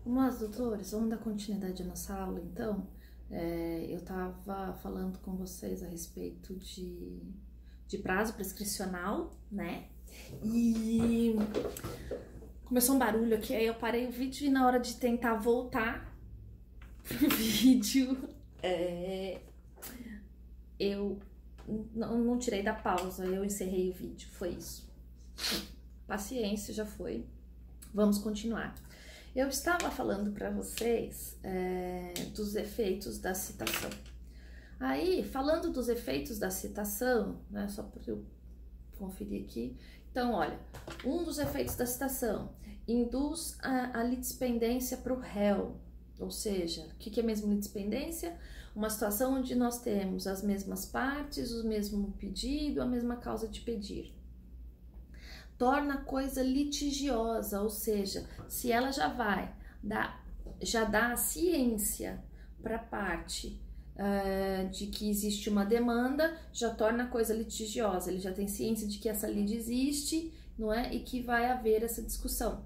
Mas, doutores, vamos dar continuidade à nossa aula, então? Eu estava falando com vocês a respeito de prazo prescricional, né? E começou um barulho aqui, aí eu parei o vídeo e na hora de tentar voltar pro vídeo, eu não tirei da pausa, eu encerrei o vídeo, foi isso. Paciência, já foi. Vamos continuar. Eu estava falando para vocês dos efeitos da citação. Aí, falando dos efeitos da citação, né, só para eu conferir aqui. Então, olha, um dos efeitos da citação induz a litispendência para o réu. Ou seja, o que é mesmo litispendência? Uma situação onde nós temos as mesmas partes, o mesmo pedido, a mesma causa de pedir. Torna a coisa litigiosa, ou seja, se ela já dá a ciência para a parte de que existe uma demanda, já torna a coisa litigiosa, ele já tem ciência de que essa lide existe, não é? E que vai haver essa discussão.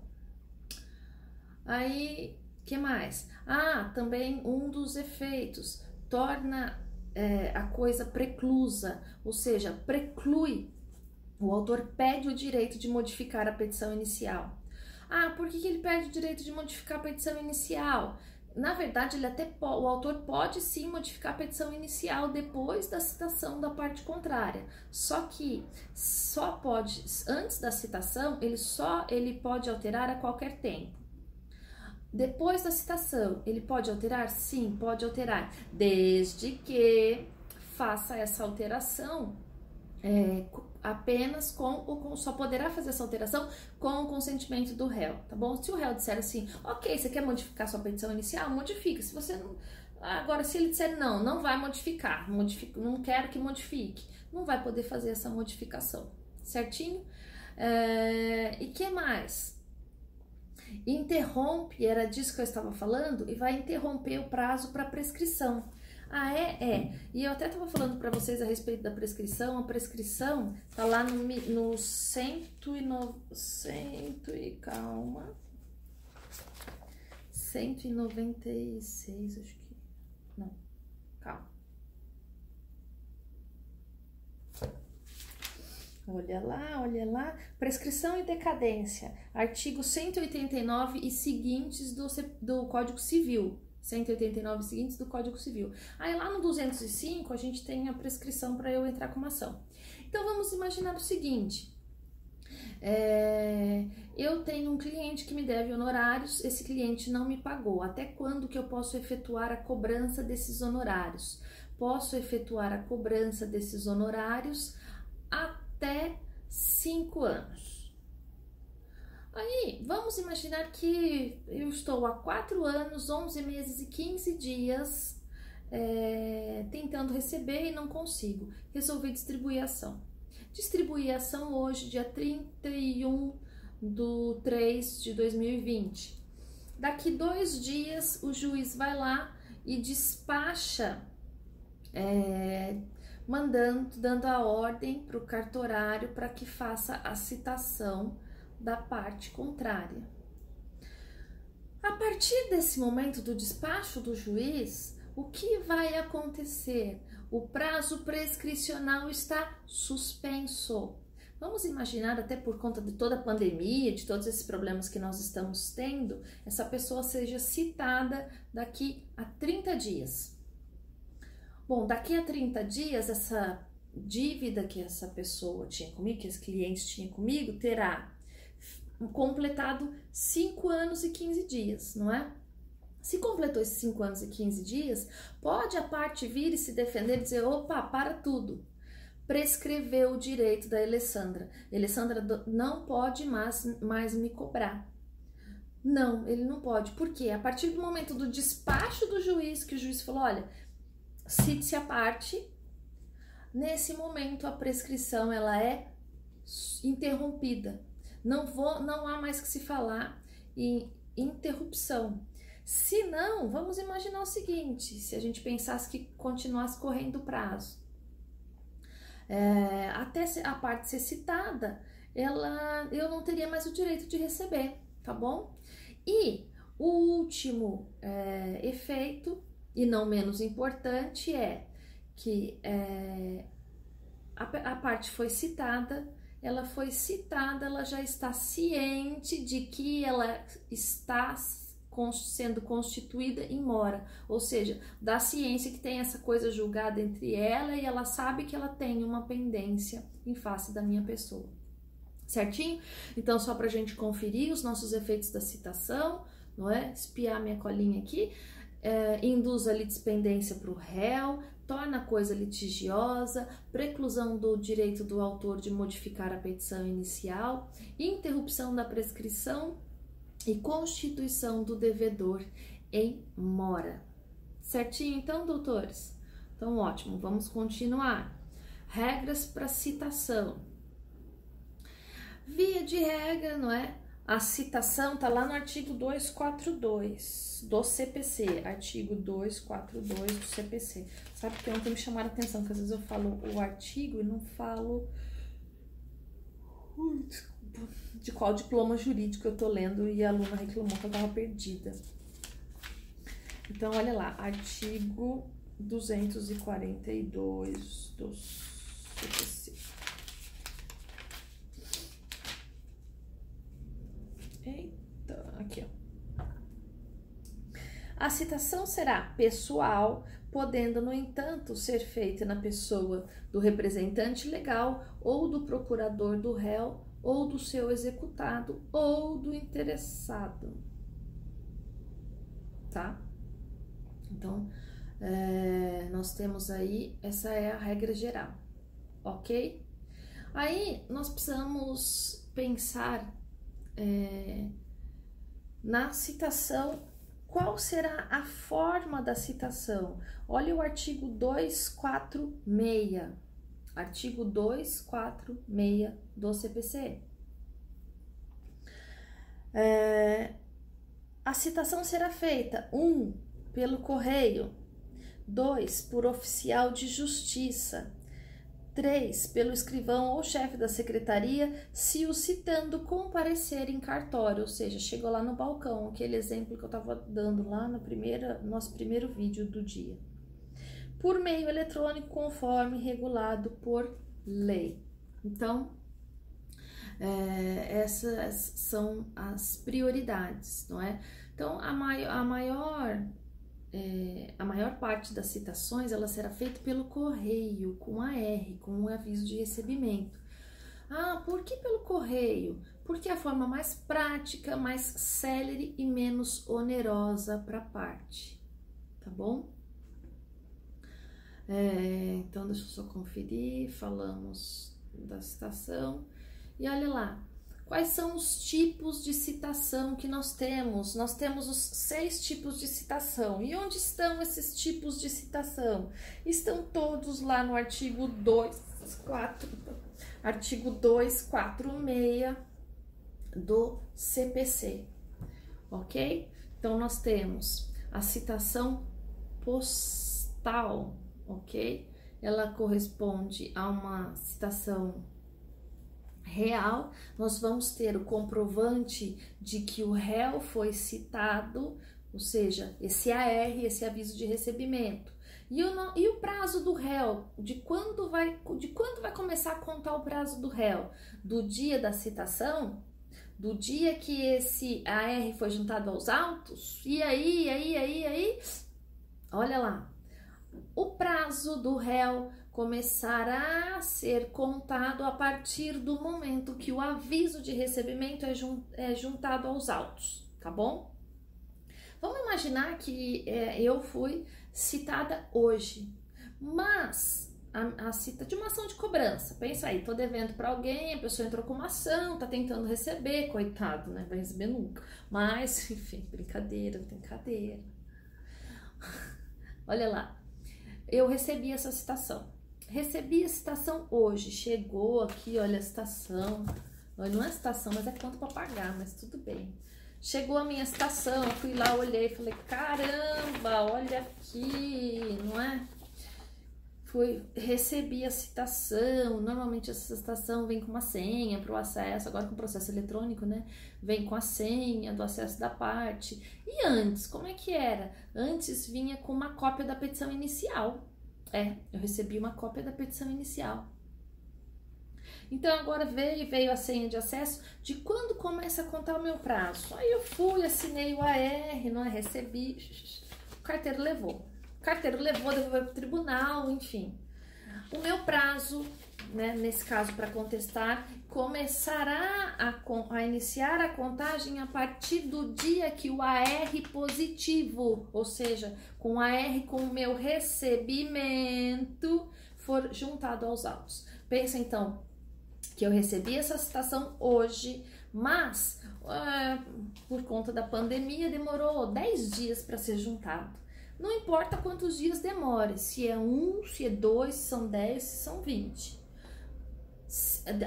Aí, que mais? Também um dos efeitos, torna a coisa preclusa, ou seja, preclui. O autor pede o direito de modificar a petição inicial. Por que ele pede o direito de modificar a petição inicial? Na verdade, o autor pode sim modificar a petição inicial depois da citação da parte contrária. Só que antes da citação, ele pode alterar a qualquer tempo. Depois da citação, ele pode alterar? Sim, pode alterar, desde que faça essa alteração apenas só poderá fazer essa alteração com o consentimento do réu, tá bom? Se o réu disser assim, ok, você quer modificar sua petição inicial? Modifica. Se você não... Agora, se ele disser não vai modificar, não quero que modifique, não vai poder fazer essa modificação, certinho? E que mais? Interrompe, era disso que eu estava falando, e vai interromper o prazo para prescrição. E eu até estava falando para vocês a respeito da prescrição. A prescrição tá lá no 196, acho que... Não, calma. Olha lá. Prescrição e decadência. Artigo 189 e seguintes do Código Civil. 189 seguintes do Código Civil. Aí lá no 205 a gente tem a prescrição para eu entrar com uma ação. Então vamos imaginar o seguinte, eu tenho um cliente que me deve honorários, esse cliente não me pagou. Até quando que eu posso efetuar a cobrança desses honorários? Posso efetuar a cobrança desses honorários até 5 anos. Aí, vamos imaginar que eu estou há 4 anos, 11 meses e 15 dias tentando receber e não consigo. Resolvi distribuir a ação. Distribuí a ação hoje, dia 31/3/2020. Daqui 2 dias, o juiz vai lá e despacha, dando a ordem para o cartorário para que faça a citação da parte contrária. A partir desse momento do despacho do juiz, o que vai acontecer? O prazo prescricional está suspenso. Vamos imaginar, até por conta de toda a pandemia, de todos esses problemas que nós estamos tendo, essa pessoa seja citada daqui a 30 dias. Bom, daqui a 30 dias, essa dívida que essa pessoa tinha comigo, que esse cliente tinha comigo, terá completado 5 anos e 15 dias, não é? Se completou esses 5 anos e 15 dias, pode a parte vir e se defender e dizer, opa, para tudo. Prescreveu o direito da Alessandra. Alessandra não pode mais me cobrar. Não, ele não pode. Por quê? A partir do momento do despacho do juiz, que o juiz falou, olha, cite-se a parte, nesse momento a prescrição ela é interrompida. Não há mais que se falar em interrupção. Se não, vamos imaginar o seguinte, se a gente pensasse que continuasse correndo o prazo, até a parte ser citada, eu não teria mais o direito de receber, tá bom? E O último efeito, e não menos importante, é que a parte foi citada, ela já está ciente de que ela está sendo constituída em mora, ou seja, da ciência que tem essa coisa julgada entre ela e ela sabe que ela tem uma pendência em face da minha pessoa. Certinho? Então, só para a gente conferir os nossos efeitos da citação, não é? Espiar minha colinha aqui, induz a litispendência para o réu, torna a coisa litigiosa, preclusão do direito do autor de modificar a petição inicial, interrupção da prescrição e constituição do devedor em mora. Certinho, então, doutores? Então, ótimo, vamos continuar. Regras para citação. Via de regra, não é? A citação tá lá no artigo 242 do CPC, artigo 242 do CPC. Sabe que ontem me chamaram a atenção, que às vezes eu falo o artigo e não falo de qual diploma jurídico eu tô lendo e a aluna reclamou que eu tava perdida. Então, olha lá, artigo 242 do CPC. Eita, aqui, ó. A citação será pessoal, podendo, no entanto, ser feita na pessoa do representante legal ou do procurador do réu ou do seu executado ou do interessado, tá? Então, nós temos aí, essa é a regra geral, ok? Aí, nós precisamos pensar na citação, qual será a forma da citação? Olha o artigo 246, artigo 246 do CPC. A citação será feita, 1, pelo correio, 2, por oficial de justiça, 3, pelo escrivão ou chefe da secretaria, se o citando comparecer em cartório, ou seja, chegou lá no balcão, aquele exemplo que eu estava dando lá no nosso primeiro vídeo do dia. Por meio eletrônico, conforme regulado por lei. Então, essas são as prioridades, não é? Então, a maior parte das citações, ela será feita pelo correio, com AR, com um aviso de recebimento. Ah, por que pelo correio? Porque é a forma mais prática, mais célere e menos onerosa para a parte, tá bom? Então, deixa eu só conferir, falamos da citação. E olha lá, quais são os tipos de citação que nós temos? Nós temos os 6 tipos de citação. E onde estão esses tipos de citação? Estão todos lá no artigo 246 do CPC, ok? Então, nós temos a citação postal, ok? Ela corresponde a uma citação real. Nós vamos ter o comprovante de que o réu foi citado, ou seja, esse AR, esse aviso de recebimento. E o prazo do réu, de quando vai começar a contar o prazo do réu? Do dia da citação? Do dia que esse AR foi juntado aos autos? E aí, olha lá, o prazo do réu começará a ser contado a partir do momento que o aviso de recebimento é juntado aos autos, tá bom? Vamos imaginar que eu fui citada hoje, mas a cita de uma ação de cobrança, pensa aí, tô devendo para alguém, a pessoa entrou com uma ação, tá tentando receber, coitado, né, vai receber nunca, mas, enfim, brincadeira. Olha lá, eu recebi essa citação. Recebi a citação hoje, chegou aqui, olha a citação, não é citação, mas é quanto para pagar, mas tudo bem. Chegou a minha citação, eu fui lá, olhei, falei, caramba, olha aqui, não é? recebi a citação. Normalmente essa citação vem com uma senha para o acesso, agora com o processo eletrônico, né? Vem com a senha do acesso da parte. E antes, como é que era? Antes vinha com uma cópia da petição inicial. Eu recebi uma cópia da petição inicial. Então agora veio a senha de acesso de quando começa a contar o meu prazo. Aí eu fui, assinei o AR, não é? Recebi, o carteiro levou. O carteiro levou, devolveu para o tribunal, enfim. O meu prazo, né, nesse caso para contestar, começará a iniciar a contagem a partir do dia que o AR positivo, ou seja, com o AR com o meu recebimento, for juntado aos autos. Pensa então que eu recebi essa citação hoje, mas por conta da pandemia demorou 10 dias para ser juntado. Não importa quantos dias demore, se é 1, se é 2, se são 10, se são 20.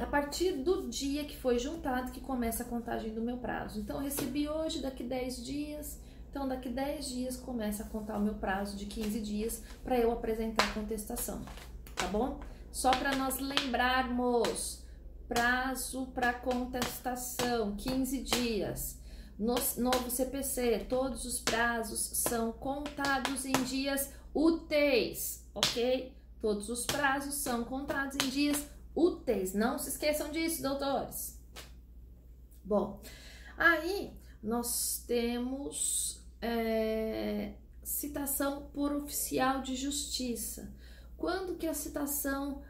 A partir do dia que foi juntado que começa a contagem do meu prazo. Então eu recebi hoje, daqui 10 dias, então daqui 10 dias começa a contar o meu prazo de 15 dias para eu apresentar a contestação, tá bom? Só para nós lembrarmos, prazo para contestação, 15 dias. No novo CPC, todos os prazos são contados em dias úteis, ok? Todos os prazos são contados em dias úteis, não se esqueçam disso, doutores. Bom, aí nós temos citação por oficial de justiça. Quando que a citação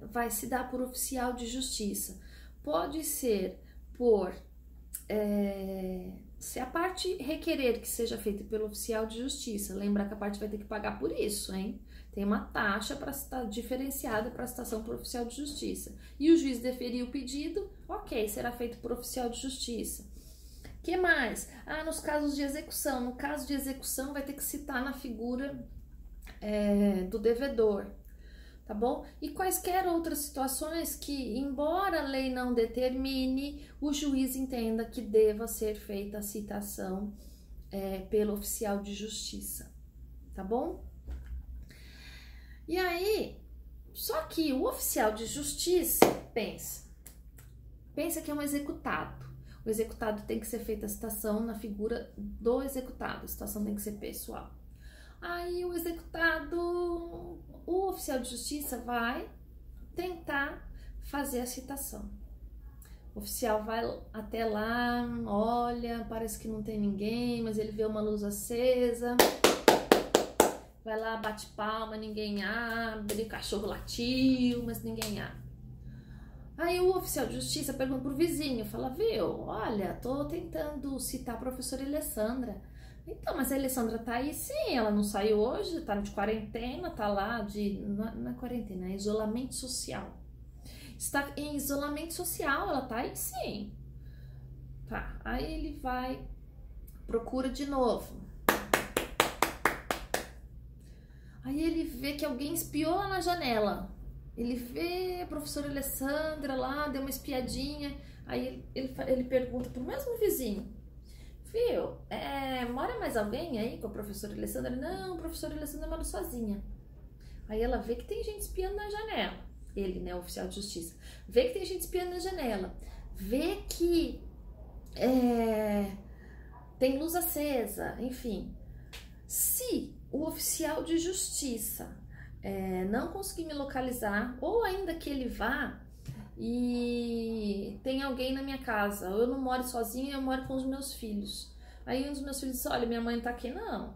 vai se dar por oficial de justiça? Pode ser por... se a parte requerer que seja feita pelo oficial de justiça, lembra que a parte vai ter que pagar por isso, hein? Tem uma taxa para estar diferenciada para a citação por oficial de justiça. E o juiz deferir o pedido, ok, será feito por oficial de justiça. Que mais? Nos casos de execução. No caso de execução, vai ter que citar na figura do devedor. Tá bom? E quaisquer outras situações que, embora a lei não determine, o juiz entenda que deva ser feita a citação pelo oficial de justiça, tá bom? E aí, só que o oficial de justiça, pensa que é um executado. O executado tem que ser feita a citação na figura do executado, a citação tem que ser pessoal. Aí o executado, o oficial de justiça vai tentar fazer a citação. O oficial vai até lá, olha, parece que não tem ninguém, mas ele vê uma luz acesa. Vai lá, bate palma, ninguém abre, o cachorro latiu, mas ninguém abre. Aí o oficial de justiça pergunta pro vizinho, fala, viu, olha, tô tentando citar a professora Alessandra. Então, mas a Alessandra tá aí sim, ela não saiu hoje, tá de quarentena, tá lá não é quarentena, é isolamento social. Está em isolamento social, ela tá aí sim. Tá, aí ele vai, procura de novo. Aí ele vê que alguém espiou lá na janela. Ele vê a professora Alessandra lá, deu uma espiadinha. Aí ele pergunta pro mesmo vizinho, viu, mora mais alguém aí com a professora Alessandra? Não, a professora Alessandra mora sozinha. Aí ela vê que tem gente espiando na janela. Ele, né, o oficial de justiça, vê que tem gente espiando na janela. Vê que tem luz acesa, enfim. Se o oficial de justiça não conseguir me localizar, ou ainda que ele vá e tem alguém na minha casa, eu não moro sozinha, eu moro com os meus filhos. Aí um dos meus filhos diz, olha, minha mãe tá aqui, não.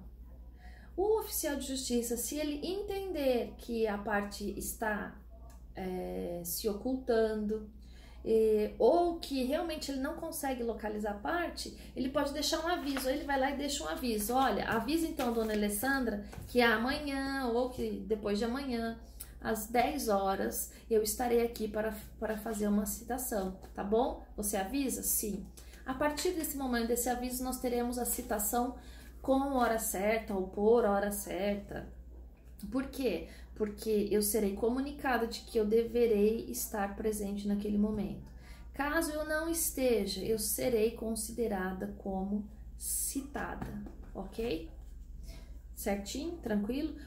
O oficial de justiça, se ele entender que a parte está se ocultando, ou que realmente ele não consegue localizar a parte, ele pode deixar um aviso. Aí ele vai lá e deixa um aviso, olha, avisa então a dona Alessandra que amanhã ou que depois de amanhã às 10 horas eu estarei aqui para fazer uma citação, tá bom? Você avisa? Sim. A partir desse momento, desse aviso, nós teremos a citação com hora certa ou por hora certa. Por quê? Porque eu serei comunicada de que eu deverei estar presente naquele momento. Caso eu não esteja, eu serei considerada como citada, ok? certinho, tranquilo.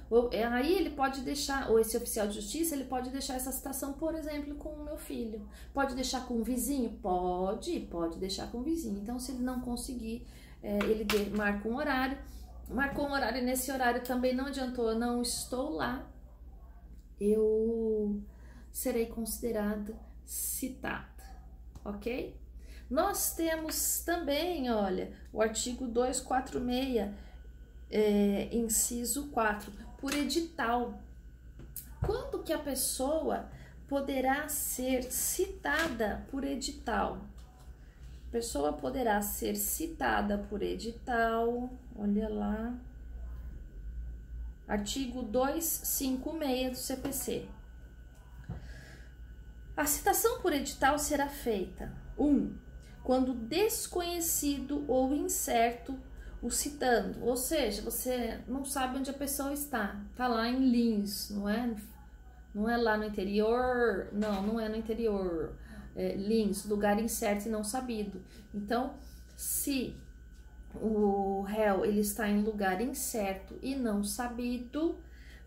Aí ele pode deixar, ou esse oficial de justiça, ele pode deixar essa citação, por exemplo, com o meu filho. Pode deixar com o vizinho? Pode deixar com o vizinho. Então, se ele não conseguir, ele marca um horário. Marcou um horário e nesse horário também não adiantou, eu não estou lá, eu serei considerada citada, ok? Nós temos também, olha, o artigo 246, inciso 4, por edital. Quando que a pessoa poderá ser citada por edital? A pessoa poderá ser citada por edital, olha lá, artigo 256 do CPC. A citação por edital será feita, 1. Quando desconhecido ou incerto o citando, ou seja, você não sabe onde a pessoa está lá em Lins, não é? Não é lá no interior, não é no interior, Lins, lugar incerto e não sabido. Então, se o réu ele está em lugar incerto e não sabido,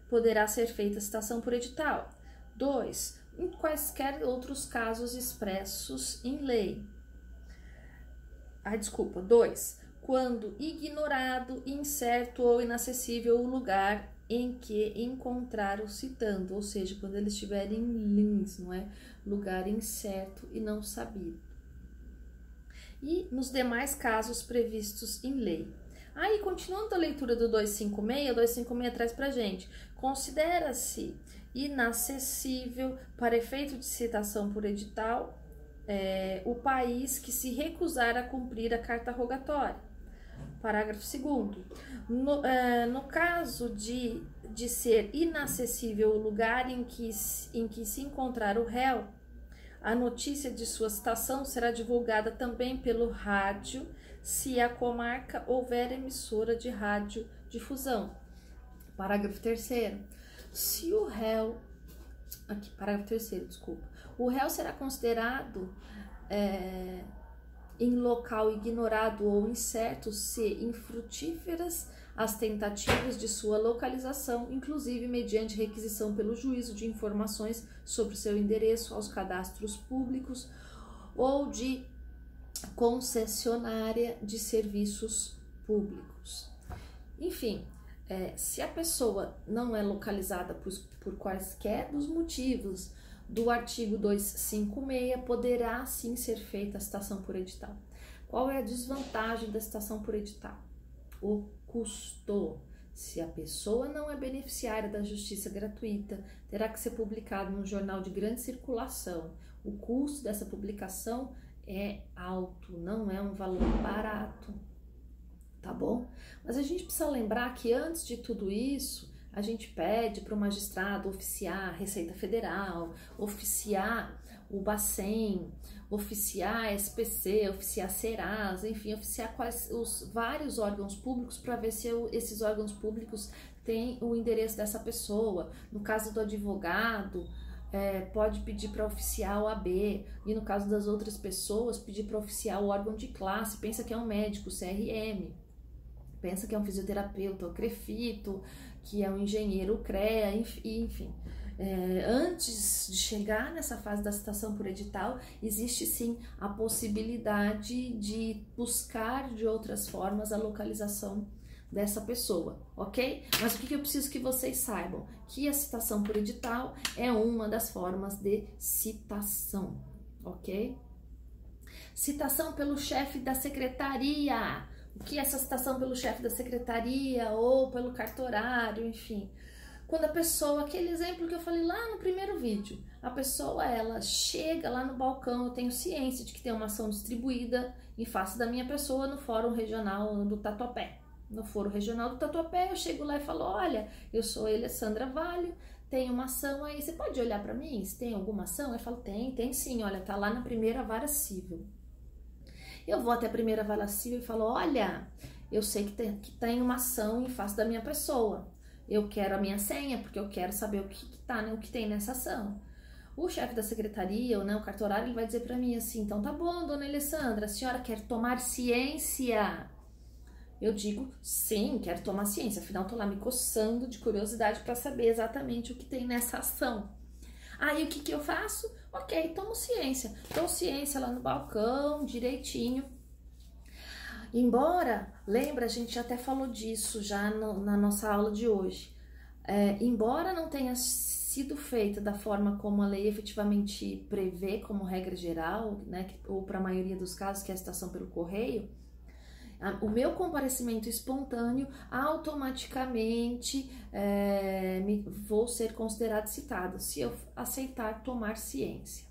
poderá ser feita a citação por edital. 2. Em quaisquer outros casos expressos em lei. 2. Quando ignorado, incerto ou inacessível o lugar em que encontrar o citando, ou seja, quando ele estiver em Lins, não é? Lugar incerto e não sabido. E nos demais casos previstos em lei. Aí, continuando a leitura do 256, o 256 traz pra gente: considera-se inacessível para efeito de citação por edital o país que se recusar a cumprir a carta rogatória. Parágrafo 2º. No caso de ser inacessível o lugar em que se encontrar o réu, a notícia de sua citação será divulgada também pelo rádio, se a comarca houver emissora de radiodifusão. Parágrafo 3º. Se o réu... parágrafo 3º, desculpa. O réu será considerado em local ignorado ou incerto se infrutíferas as tentativas de sua localização, inclusive mediante requisição pelo juízo de informações sobre seu endereço aos cadastros públicos ou de concessionária de serviços públicos. Enfim, se a pessoa não é localizada por quaisquer dos motivos do artigo 256, poderá sim ser feita a citação por edital. Qual é a desvantagem da citação por edital? O custo. Se a pessoa não é beneficiária da justiça gratuita, terá que ser publicado no jornal de grande circulação. O custo dessa publicação é alto, não é um valor barato, tá bom? Mas a gente precisa lembrar que antes de tudo isso, a gente pede para o magistrado oficiar a Receita Federal, oficiar o Bacen, oficiar a SPC, oficiar a Serasa, enfim, oficiar os vários órgãos públicos para ver se esses órgãos públicos têm o endereço dessa pessoa. No caso do advogado, pode pedir para oficiar o AB, e no caso das outras pessoas, pedir para oficiar o órgão de classe. Pensa que é um médico, CRM, pensa que é um fisioterapeuta, o CREFITO, que é um engenheiro, o CREA, enfim. Antes de chegar nessa fase da citação por edital, existe sim a possibilidade de buscar de outras formas a localização dessa pessoa, ok? Mas o que eu preciso que vocês saibam? Que a citação por edital é uma das formas de citação, ok? Citação pelo chefe da secretaria. O que é essa citação pelo chefe da secretaria ou pelo cartorário, enfim? Quando a pessoa, aquele exemplo que eu falei lá no primeiro vídeo, a pessoa, ela chega lá no balcão, eu tenho ciência de que tem uma ação distribuída em face da minha pessoa no Fórum Regional do Tatuapé. No Fórum Regional do Tatuapé, eu chego lá e falo: olha, eu sou Alessandra Valho, tem uma ação aí, você pode olhar para mim se tem alguma ação? Eu falo: tem sim, olha, tá lá na primeira vara civil. Eu vou até a primeira vara civil e falo: olha, eu sei que tem uma ação em face da minha pessoa. Eu quero a minha senha, porque eu quero saber o que tá, né, o que tem nessa ação. O chefe da secretaria, ou, né, o cartorário, ele vai dizer para mim assim: então tá bom, dona Alessandra, a senhora quer tomar ciência? Eu digo, sim, quero tomar ciência, afinal tô lá me coçando de curiosidade para saber exatamente o que tem nessa ação. Aí o que eu faço? Ok, tomo ciência. Tomo ciência lá no balcão, direitinho. Embora, lembra, a gente até falou disso já na nossa aula de hoje. Embora não tenha sido feita da forma como a lei efetivamente prevê, como regra geral, né, ou para a maioria dos casos, que é a citação pelo correio, o meu comparecimento espontâneo, automaticamente vou ser considerado citada, se eu aceitar tomar ciência.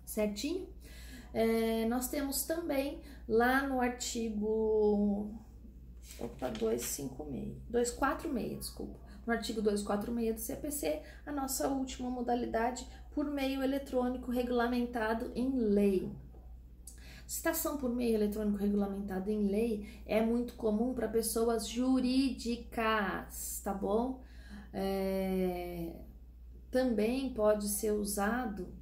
Certinho? Nós temos também lá no artigo 246, desculpa. No artigo 246 do CPC, a nossa última modalidade por meio eletrônico regulamentado em lei. Citação por meio eletrônico regulamentado em lei é muito comum para pessoas jurídicas, tá bom? Também pode ser usado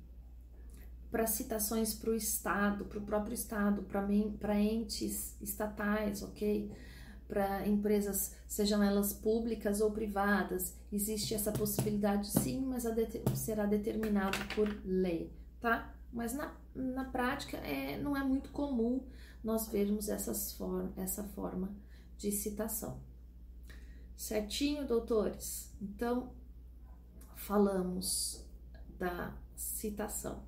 para citações para o Estado, para o próprio Estado, para entes estatais, ok? Para empresas, sejam elas públicas ou privadas, existe essa possibilidade sim, mas será determinado por lei, tá? Mas na prática não é muito comum nós vermos essa forma de citação. Certinho, doutores? Então, falamos da citação.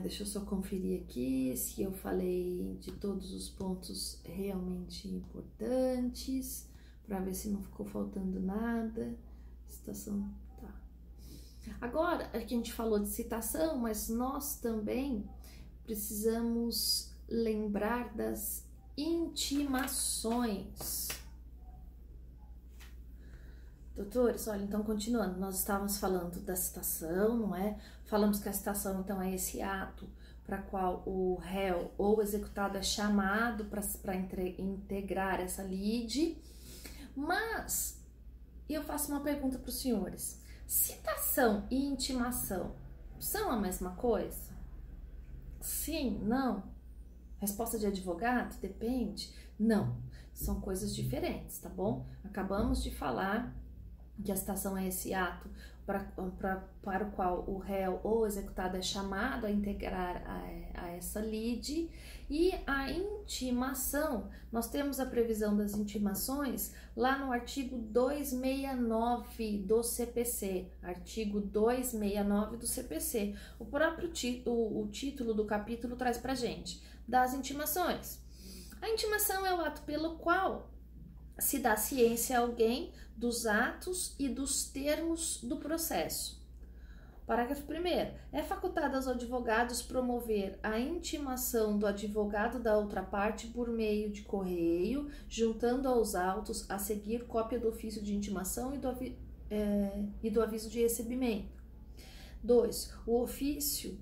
Deixa eu só conferir aqui se eu falei de todos os pontos realmente importantes, para ver se não ficou faltando nada. Citação, tá. Agora, a gente falou de citação, mas nós também precisamos lembrar das intimações. Doutores, olha, então continuando, nós estávamos falando da citação, não é? Falamos que a citação, então, é esse ato para qual o réu ou o executado é chamado para integrar essa lide, mas eu faço uma pergunta para os senhores: citação e intimação são a mesma coisa? Sim? Não? Resposta de advogado? Depende? Não, são coisas diferentes, tá bom? Acabamos de falar que a citação é esse ato para o qual o réu ou o executado é chamado a integrar a essa lide, e a intimação, nós temos a previsão das intimações lá no artigo 269 do CPC, artigo 269 do CPC. O próprio o título do capítulo traz pra gente das intimações. A intimação é o ato pelo qual se dá ciência a alguém dos atos e dos termos do processo. Parágrafo 1º. É facultado aos advogados promover a intimação do advogado da outra parte por meio de correio, juntando aos autos a seguir cópia do ofício de intimação e do aviso de recebimento. 2. O ofício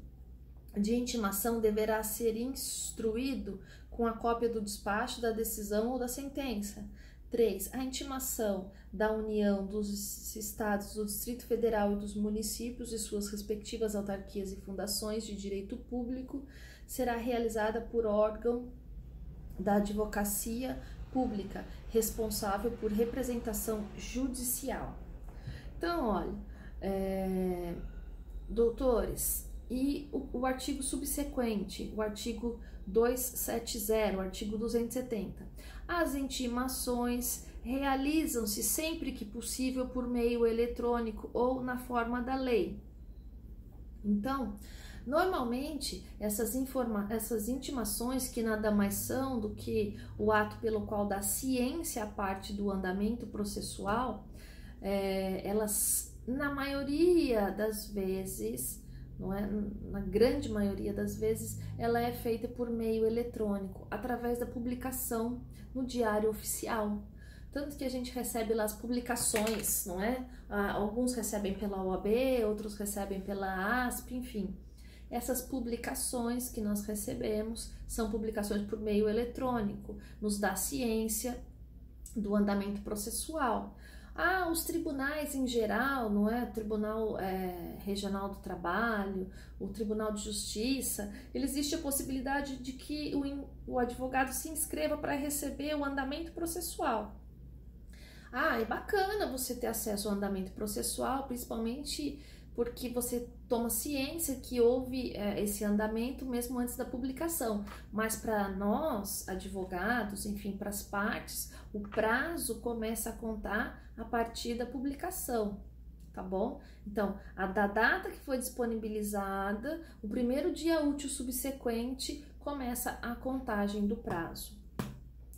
de intimação deverá ser instruído com a cópia do despacho, da decisão ou da sentença. 3. A intimação da União, dos Estados, do Distrito Federal e dos municípios e suas respectivas autarquias e fundações de direito público será realizada por órgão da advocacia pública, responsável por representação judicial. Então, olha, doutores, e o artigo subsequente, o artigo 270, o artigo 270. As intimações realizam-se sempre que possível por meio eletrônico ou na forma da lei. Então, normalmente, essas intimações, que nada mais são do que o ato pelo qual dá ciência à parte do andamento processual, elas, na maioria das vezes, não é? Na grande maioria das vezes, ela é feita por meio eletrônico, através da publicação no Diário Oficial. Tanto que a gente recebe lá as publicações, não é? Alguns recebem pela OAB, outros recebem pela ASP, enfim. Essas publicações que nós recebemos são publicações por meio eletrônico, nos dá ciência do andamento processual. os tribunais em geral, não é? O Tribunal Regional do Trabalho, o Tribunal de Justiça, existe a possibilidade de que o advogado se inscreva para receber o andamento processual. É bacana você ter acesso ao andamento processual, principalmente porque você toma ciência que houve esse andamento mesmo antes da publicação. Mas para nós, advogados, enfim, para as partes, o prazo começa a contar a partir da publicação, tá bom? Então, da data que foi disponibilizada, o primeiro dia útil subsequente começa a contagem do prazo.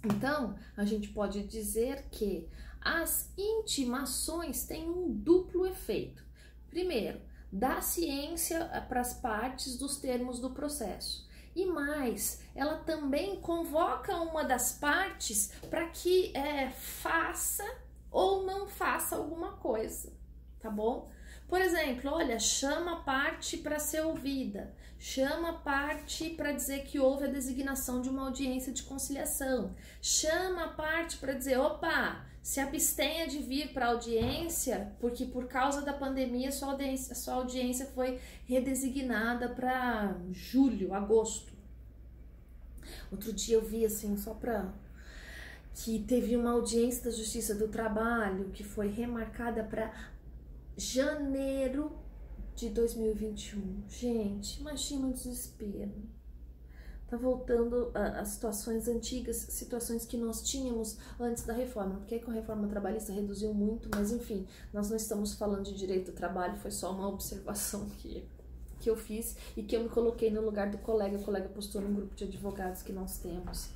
Então, a gente pode dizer que as intimações têm um duplo efeito. Primeiro, dá ciência para as partes dos termos do processo. E mais, ela também convoca uma das partes para que faça ou não faça alguma coisa, tá bom? Por exemplo, olha, chama a parte para ser ouvida, chama a parte para dizer que houve a designação de uma audiência de conciliação, chama a parte para dizer, opa, se abstenha de vir para a audiência, porque por causa da pandemia sua audiência foi redesignada para julho, agosto. Outro dia eu vi assim, que teve uma audiência da Justiça do Trabalho que foi remarcada para janeiro de 2021. Gente, imagina o desespero. Tá voltando a situações antigas, situações que nós tínhamos antes da reforma, porque com a reforma trabalhista reduziu muito, mas enfim, nós não estamos falando de direito do trabalho, foi só uma observação que eu fiz e que eu me coloquei no lugar do colega, o colega postou num grupo de advogados que nós temos.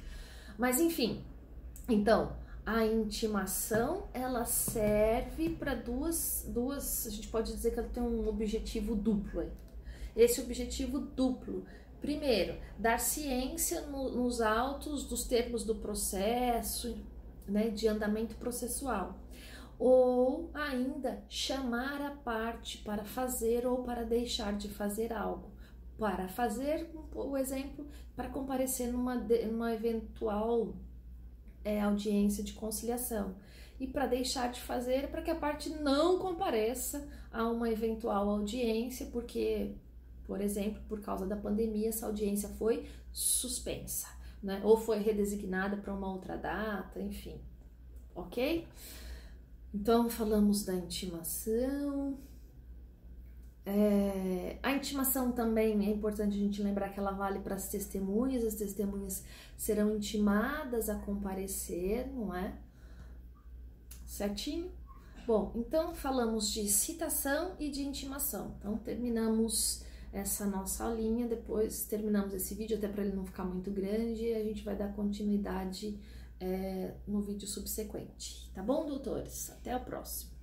Mas enfim, então, a intimação, ela serve para duas, a gente pode dizer que ela tem um objetivo duplo aí. Esse objetivo duplo, primeiro, dar ciência nos autos dos termos do processo, né, de andamento processual, ou ainda chamar a parte para fazer ou para deixar de fazer algo, para fazer, o exemplo, para comparecer numa eventual audiência de conciliação, e para deixar de fazer para que a parte não compareça a uma eventual audiência, porque, por exemplo, por causa da pandemia, essa audiência foi suspensa, né? Ou foi redesignada para uma outra data, enfim, ok? Então, falamos da intimação. A intimação também é importante a gente lembrar que ela vale para as testemunhas serão intimadas a comparecer, não é? Certinho? Bom, então falamos de citação e de intimação. Então terminamos essa nossa aulinha, depois terminamos esse vídeo, até para ele não ficar muito grande, e a gente vai dar continuidade no vídeo subsequente. Tá bom, doutores? Até a próxima!